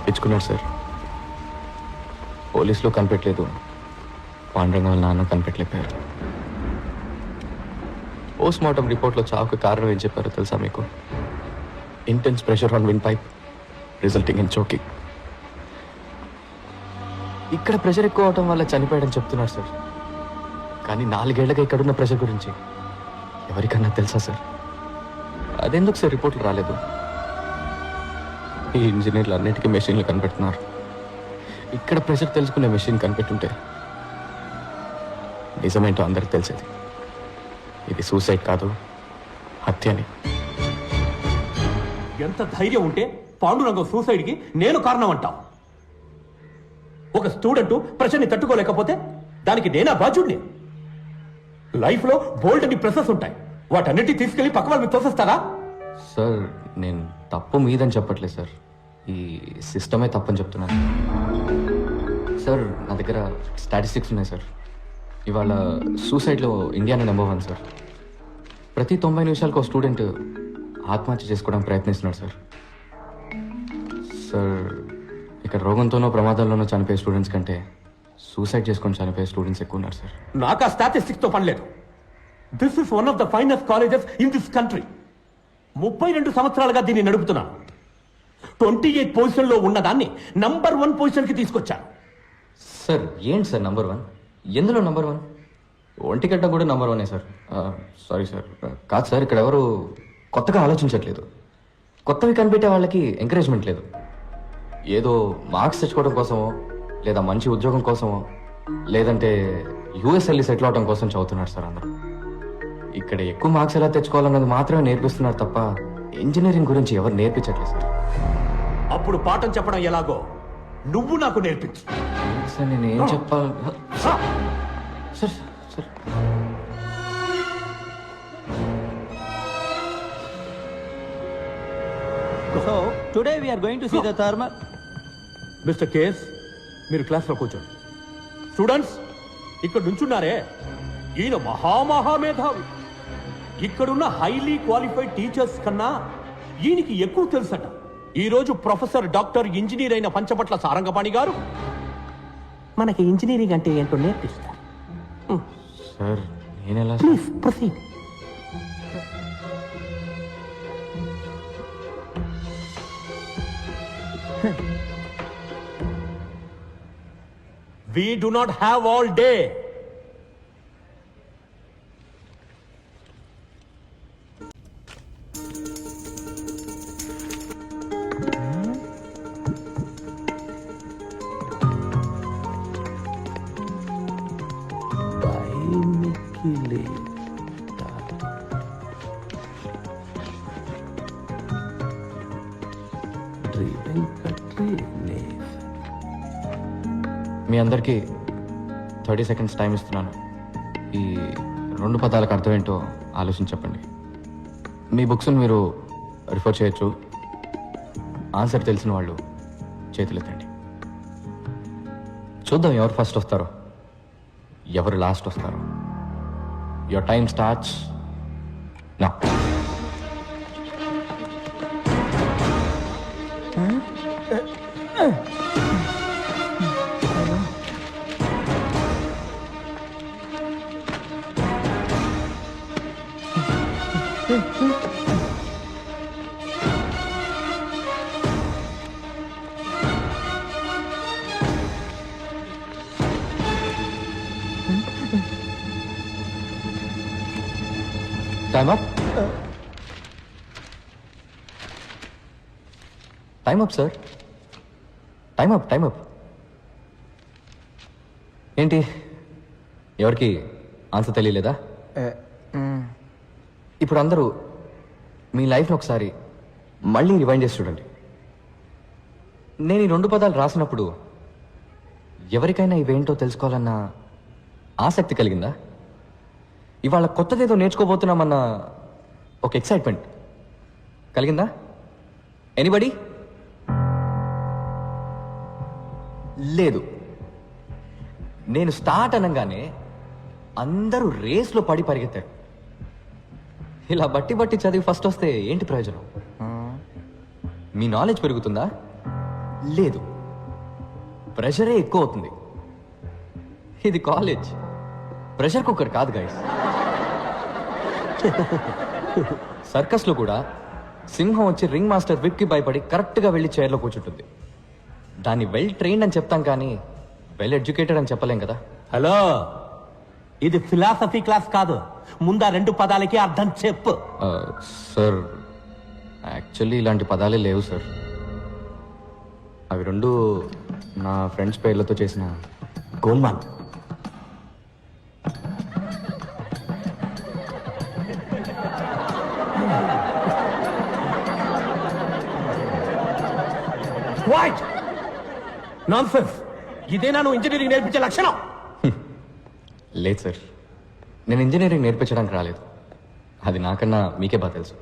తప్పించుకున్నాడు సార్. పోలీసులో కనిపెట్టలేదు, పాండురంగం వాళ్ళ నాన్న కనిపెట్టలేపారు. పోస్ట్ మార్టం రిపోర్ట్లో చావుకు కారణం ఏం చెప్పారో తెలుసా మీకు? Intense pressure on wind pipe resulting in choking. ఇక్కడ ప్రెషర్ ఎక్కువ అవటం వల్ల చనిపోయాడని చెప్తున్నారు సార్. కానీ 4 ఏళ్లగా ఇక్కడున్న ప్రెషర్ గురించి ఎవరికన్నా తెలుసా సార్? అదెందుకు సార్ రిపోర్ట్లు రాలేదు? ఈ ఇంజనీర్లు అన్నిటికీ మెషిన్లు కనిపెడుతున్నారు. ఇక్కడ ప్రెషర్ తెలుసుకునే మెషిన్ కనిపెట్టుంటే నిజమేంటో అందరికి తెలిసేది. ఇది సూసైడ్ కాదు, హత్యని. ఎంత ధైర్యం ఉంటే పాండురంగం సూసైడ్కి నేను కారణం అంటావు? ఒక స్టూడెంట్ ప్రెషర్ని తట్టుకోలేకపోతే దానికి నేనా బాధ్యుడిని? లైఫ్లో బోల్డ్ అని ప్రెషర్స్ ఉంటాయి, వాటన్నిటి తీసుకెళ్లి పక్క వాళ్ళు తోసేస్తారా? సార్ నేను తప్పు మీదని చెప్పట్లేదు సార్, ఈ సిస్టమే తప్పని చెప్తున్నాను సార్. నా దగ్గర స్టాటిస్టిక్స్ ఉన్నాయి సార్. ఇవాళ సూసైడ్లో ఇండియానే నెంబర్ 1 సార్. ప్రతి 90 నిమిషాలకు ఒక స్టూడెంట్ ఆత్మహత్య చేసుకోవడానికి ప్రయత్నిస్తున్నాడు సార్. సార్ ఇక్కడ రోగంతోనో ప్రమాదాల్లోనో చనిపోయే స్టూడెంట్స్ కంటే సూసైడ్ చేసుకొని చనిపోయే స్టూడెంట్స్ ఎక్కువ ఉన్నారు సార్. నాకు ఆ స్టాటిస్టిక్స్ తో పనిలేదు. This is one of the finest colleges in this country. 32 సంవత్సరాలుగా దీన్ని నడుపుతున్నాను. 28 పొజిషన్ లో ఉన్నదాన్ని నంబర్ 1 పొజిషన్ కి తీసుకొచ్చాను. సార్ ఏంటి సార్ నంబర్ 1? ఎందులో నంబర్ 1? ఒంటిగడ్డ కూడా నంబర్ 1 సార్. సారీ సార్, కాదు సార్, ఇక్కడ ఎవరు కొత్తగా ఆలోచించట్లేదు. కొత్తవి కనిపెట్టే వాళ్ళకి ఎంకరేజ్మెంట్ లేదు. ఏదో మార్క్స్ తెచ్చుకోవడం కోసమో, లేదా మంచి ఉద్యోగం కోసమో, లేదంటే యూఎస్ వెళ్ళి సెటిల్ అవడం కోసం చదువుతున్నారు సార్ అందరూ. ఇక్కడ ఎక్కువ మార్క్స్ ఎలా తెచ్చుకోవాలన్నది మాత్రమే నేర్పిస్తున్నారు తప్ప ఇంజనీరింగ్ గురించి ఎవరు నేర్పించట్లేదు సార్. అప్పుడు పాఠం చెప్పడం ఎలాగో నువ్వు నాకు నేర్పించు. సార్ నేను ఏం చెప్పాలి sir? Sir So today we are going to see the thermal. Mister KS, మీరు క్లాస్లో కూర్చోండి. స్టూడెంట్స్ ఇక్కడ నుంచున్నారే, ఈయన మహామహామేధావి. ఇక్కడున్న హైలీ క్వాలిఫైడ్ టీచర్స్ కన్నా ఈయనకి ఎక్కువ తెలుసట. ఈరోజు ప్రొఫెసర్ డాక్టర్ ఇంజనీర్ అయిన పంచపట్ల సారంగపాణి గారు మనకి ఇంజనీరింగ్ అంటే ఏంటో నేర్పిస్తారు. సార్ నేను ఎలా? Please proceed. We do not have all day. మీ అందరికీ 30 seconds టైం ఇస్తున్నాను. ఈ 2 పదాలకు అర్థం ఏంటో ఆలోచించి చెప్పండి. మీ బుక్స్ని మీరు రిఫర్ చేయొచ్చు. ఆన్సర్ తెలిసిన వాళ్ళు చేతులెత్తండి. చూద్దాం ఎవరు ఫస్ట్ వస్తారో, ఎవరు లాస్ట్ వస్తారో. Your time starts now. Time up. Time up, sir. Time up, time up. ఏంటి ఎవరికి ఆన్సర్ తెలియలేదా? ఇప్పుడు అందరూ మీ లైఫ్ని ఒకసారి మళ్ళీ రివైండ్ చేసి చూడండి. నేను ఈ 2 పదాలు రాసినప్పుడు ఎవరికైనా ఇవేంటో తెలుసుకోవాలన్న ఆసక్తి కలిగిందా? ఇవాళ కొత్తదేదో నేర్చుకోబోతున్నామన్న ఒక ఎక్సైట్మెంట్ కలిగిందా? ఎనీబడి? లేదు. నేను స్టార్ట్ అనగానే అందరూ రేస్లో పడి పరిగెత్తారు. ఇలా బట్టి బట్టి చదివి ఫస్ట్ వస్తే ఏంటి ప్రయోజనం? మీ నాలెడ్జ్ పెరుగుతుందా? లేదు, ప్రెషరే ఎక్కువ అవుతుంది. ఇది కాలేజ్, ప్రెషర్ కుక్కర్ కాదు గైస్. సర్కస్లో కూడా సింహం వచ్చి రింగ్ మాస్టర్ విప్కి భయపడి కరెక్ట్గా వెళ్ళి చైర్లో కూర్చుంటుంది. దాన్ని వెల్ ట్రైన్డ్ అని చెప్తాం కానీ వెల్ ఎడ్యుకేటెడ్ అని చెప్పలేం కదా. హలో, ఇది ఫిలాసఫీ క్లాస్ కాదు. ముందా 2 పదాలకి అర్థం చెప్పు. సార్, యాక్చువల్లీ ఇలాంటి పదాలే లేవు సార్. అవి 2 నా ఫ్రెండ్స్ పేర్లతో చేసిన గోల్మాల్. What nonsense! ఇదేనా నువ్వు ఇంజనీరింగ్ నేర్పించే లక్షణం? లేదు సార్, నేను ఇంజనీరింగ్ నేర్పించడానికి రాలేదు. అది నాకన్నా మీకే బాగా తెలుసు.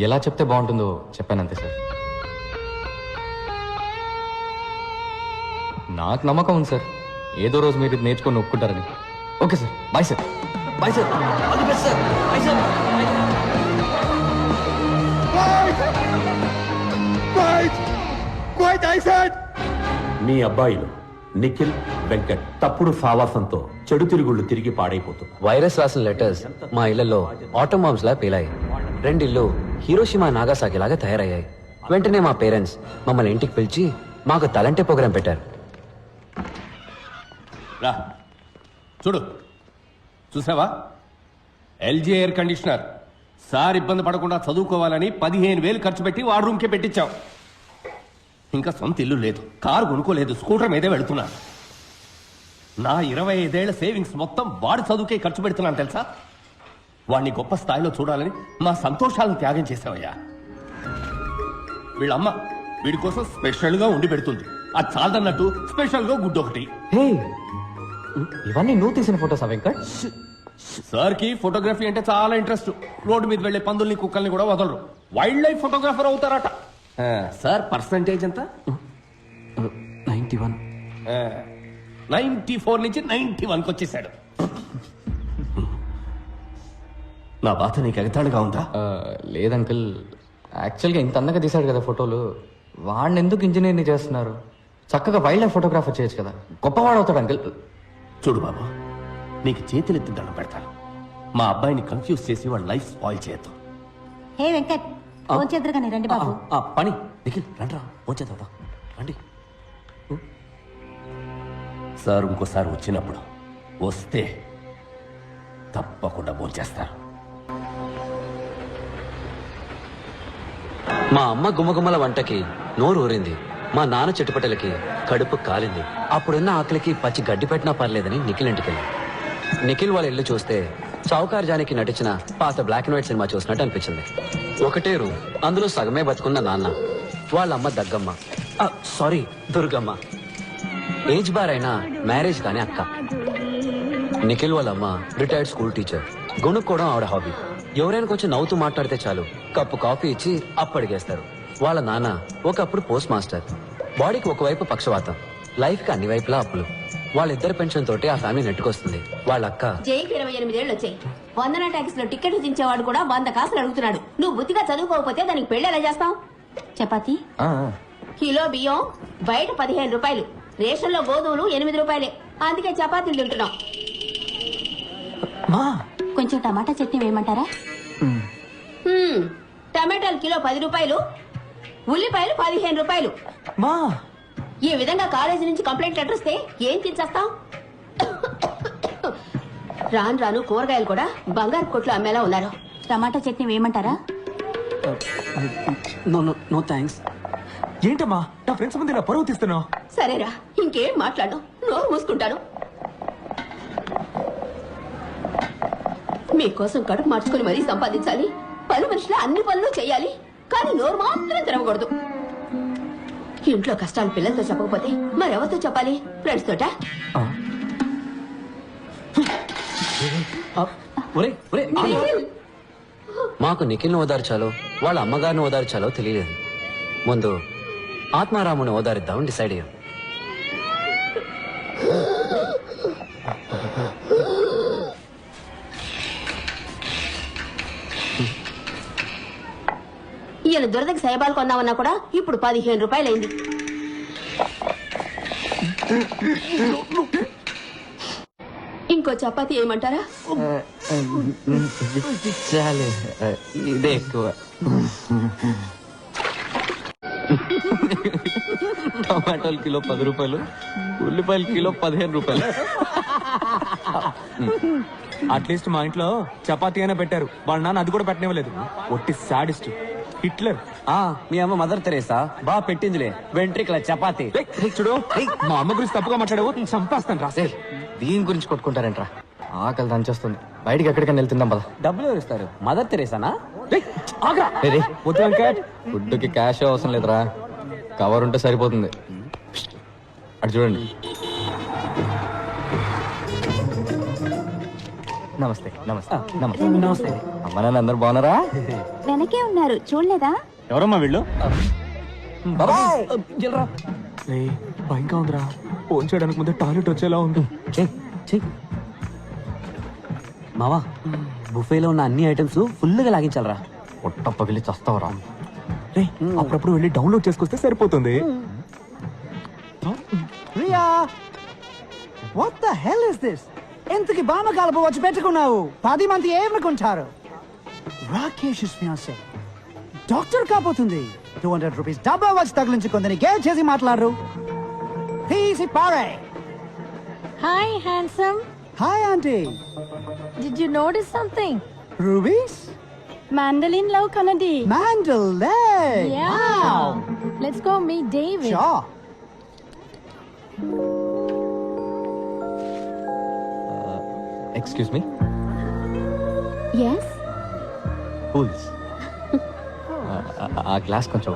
ఎలా చెప్తే బాగుంటుందో చెప్పానంతే సార్. నాకు నమ్మకం ఉంది సార్, ఏదో రోజు మీరు ఇది నేర్చుకొని ఒప్పుకుంటారని. Okay sir, bye sir. Bye sir, all the best sir. Bye sir. మీ అబ్బాయిలు నిఖిల్, వెంకట్ తప్పుడు సావాసంతో చెడు తిరుగుళ్ళు తిరిగి పాడైపోతున్నారు. వైరస్ రాసిన లెటర్స్ మా ఇళ్లలో ఆటోమ్ బాంబ్స్ లా పేలాయి. 2 ఇళ్ళు హీరోషిమా నాగాసాకి లాగా తయారయ్యాయి. వెంటనే మా పేరెంట్స్ మమ్మల్ని ఇంటికి పిలిచి మాకు తలంటే ప్రోగ్రాం పెట్టారు. రా చూడు, చూసావా? LG air conditioner. సార్ ఇబ్బంది పడకుండా చదువుకోవాలని 15,000 ఖర్చు పెట్టి వాడు రూమ్కే పెట్టించాం. ఇంకా సొంత ఇల్లు లేదు, కారు కొనుక్కోలేదు, స్కూటర్ మీదే వెళుతున్నా. నా 25 ఏళ్ల సేవింగ్స్ మొత్తం వాడి చదువుకే ఖర్చు పెడుతున్నాను తెలుసా? వాడిని గొప్ప స్థాయిలో చూడాలని మా సంతోషాలను త్యాగం చేసావయ్యా. వీళ్ళమ్మ వీడి కోసం స్పెషల్ గా ఉండి పెడుతుంది. అది చాలదన్నట్టు స్పెషల్ గా గుడ్డు ఒకటి. హే, ఇవన్నీ నువ్వు తీసిన ఫోటోసా వెంకట్? సార్ కి ఫోటోగ్రఫీ అంటే చాలా ఇంట్రెస్ట్. రోడ్డు మీద వెళ్లే పందుల్ని కుక్కల్ని కూడా వదలరు. వైల్డ్ లైఫ్ ఫోటోగ్రాఫర్ అవుతారట. సార్ పర్సంటేజ్ ఎంత? 91. 94 నుంచి 91కి వచ్చేసాడు. నా బాధ నీకు ఎగతాళిగా ఉందా? లేదు అంకుల్, యాక్చువల్గా ఇంత అందంగా తీశాడు కదా ఫోటోలు, వాడిని ఎందుకు ఇంజనీరింగ్ చేస్తున్నారు? చక్కగా వైల్డ్ లైఫ్ ఫోటోగ్రాఫర్ చేయొచ్చు కదా, గొప్పవాడు అవుతాడు అంకుల్. చూడు బాబు, నీకు చేతులెత్తి దండం పెడతాను. మా అబ్బాయిని కన్ఫ్యూజ్ చేసి వాడి లైఫ్ స్పాయిల్ చేయొద్దు. హే వెంకట్, ఫోన్ చేద్దరుగానే రండి బాబు. పని నిఖిల్ రండి, వచ్చేద్దాం రండి. సార్ ఇంకోసారి వచ్చినప్పుడు వస్తే తప్పకుండా భోంచేస్తారు. మా అమ్మ గుమ్మగుమ్మల వంటకి నోరు ఊరింది. మా నాన్న చెట్టుపట్టలకి కడుపు కాలింది. అప్పుడున్న ఆకలికి పచ్చి గడ్డి పెట్టినా పర్లేదని నిఖిల్ ఇంటికెళ్ళి. నిఖిల్ వాళ్ళ ఇల్లు చూస్తే చౌకార్ జానికి నటించిన పాత బ్లాక్ అండ్ వైట్ సినిమా చూసినట్టు అనిపించింది. ఒకటే రూమ్, అందులో సగమే బతుకున్న నాన్న, వాళ్ళ అమ్మ దగ్గమ్మ, సారీ దుర్గమ్మ, ఏజ్ బార్ అయినా మ్యారేజ్ కాని అక్క. నిఖిల్ వాళ్ళ అమ్మ రిటైర్డ్ స్కూల్ టీచర్. గొనుక్కోవడం ఆవిడ హాబీ. ఎవరైనా కొంచెం నవ్వుతూ మాట్లాడితే చాలు కప్పు కాఫీ ఇచ్చి అప్పడిగేస్తారు. వాళ్ళ నాన్న ఒకప్పుడు పోస్ట్ మాస్టర్. బాడీకి ఒకవైపు పక్షవాతం, లైఫ్ కి అన్ని వైపులా అప్పులు. వాళ్ళిద్దరు పెన్షన్ తోటి ఆ ఫ్యామిలీ నెట్టుకొస్తుంది. వాళ్ళ అక్క జైకి 28 ఏళ్ళు వచ్చాయి. వందన ట్యాక్స్ లో టికెట్ దించేవాడు కూడా 100 కాసులు అడుగుతున్నాడు. నువ్వు బుద్ధిగా చదువుకోకపోతే దానికి పెళ్లి ఎలా చేస్తావు? చపాతి కిలో బియ్యం బయట 15 రూపాయలు, రేషన్ లో గోధుమలు 8 రూపాయలే. అందుకే చపాతీలు తింటున్నాం. కొంచెం టమాటా చట్నీ వేయమంటారా? టమాటాలు కిలో 10 రూపాయలు, ఉల్లిపాయలు 15 రూపాయలు. ఈ విధంగా కాలేజీ నుంచి కంప్లైంట్ లెటర్ వస్తే ఏం తినేస్తాం? రాను రాను కూరగాయలు కూడా బంగారు కొట్లు అమ్మేలా ఉన్నారు. టమాటా చట్నీ వేయమంటారా? No thanks. ఏంటమ్మా నా ఫ్రెండ్స్ ముందు ఇలా పరువు తీస్తున్నావు? సరేరా, ఇంకేం మాట్లాడు, నోరు మూసుకుంటాను. మీకోసం కడుపు మార్చుకుని మరీ సంపాదించాలి. పని మనుషులు అన్ని పనులు చేయాలి, కానీ నోరు మాత్రం తెరవకూడదు. ఇంట్లో కష్టాలు పిల్లలతో చెప్పకపోతే మరెవరితో చెప్పాలి? ఫ్రెండ్స్ తోట? మాకు నిఖిల్ని ఓదార్చాలో వాళ్ళ అమ్మగారిని ఓదార్చాలో తెలియలేదు. ముందు ఆత్మారాముని ఓదారిద్దామని డిసైడ్ అయ్యాం. ఈయన దురదకి సైబాలు కొందామన్నా కూడా ఇప్పుడు 15 రూపాయలైంది. ఇంకో చపాతీ ఏమంటారా? చాలే, ఇదే ఎక్కువ. టమాటాలు కిలో 10 రూపాయలు, ఉల్లిపాయలు కిలో 15 రూపాయలు. అట్లీస్ట్ మా ఇంట్లో చపాతీ అయినా పెట్టారు, వాళ్ళ నాన్న అది కూడా పెట్టనివ్వలేదు. ఒట్టి సాడిస్ట్ హిట్లర్. మీ అమ్మ మదర్ తెరేసా బా పెట్టిందిలే వెంట్రికల చపాతి. చూడు, మా అమ్మ గురించి తప్పుగా మాట్లాడావు, చంపేస్తాను రాసే. దీని గురించి కొట్టుకుంటారంట్రా. ఆకలి దంచేస్తుంది, బయటికి ఎక్కడికైనా వెళ్తుందాం పద. డబ్బులు ఎవరు ఇస్తారు? మదర్ తెరేసానా? వద్దు వెంకట్, ఫుడ్కి క్యాష్ అవసరం లేదురా, కవర్ ఉంటే సరిపోతుంది. అటు చూడండి. నమస్తే నమస్తే నమస్తే నమస్తే. అమ్మ నాన్న అందరు బాగున్నారా? వెనకే ఉన్నారు, చూడలేదా? ఎవరమ్మా వీళ్ళు? భయంగా ఉందిరా, ఫోన్ చేయడానికి ముందే టాయిలెట్ వచ్చేలా ఉంది. మావా బుఫేలో ఉన్న అన్ని ఐటమ్స్ ఫుల్ గా లాగించాలరా. పొట్ట పగిలి చస్తావరా. రే, అప్పుడప్పుడు వెళ్ళి డౌన్లోడ్ చేసుకొస్తే సరిపోతుంది. Riya, what the hell is this? ఎంతకి బామ కలుపు వచ్చి పెట్టుకున్నావు? 10 మంది ఏమనుకుంటారు? రాకేష్ ఫియాన్సే డాక్టర్ కాబోతుంది. 200 రూపీస్ డబ్బా వచ్చి తగిలించుకుందని గేల్ చేసి మాట్లాడరు. తీసి పారే. Hi, handsome. Hi aunty. Did you notice something? Rubies Mandolin love Kanadi. Mendel లే. Yeah. Let's go meet David. Shah. Excuse me, Yes. Cools. ఆ గ్లాస్ కొంచెం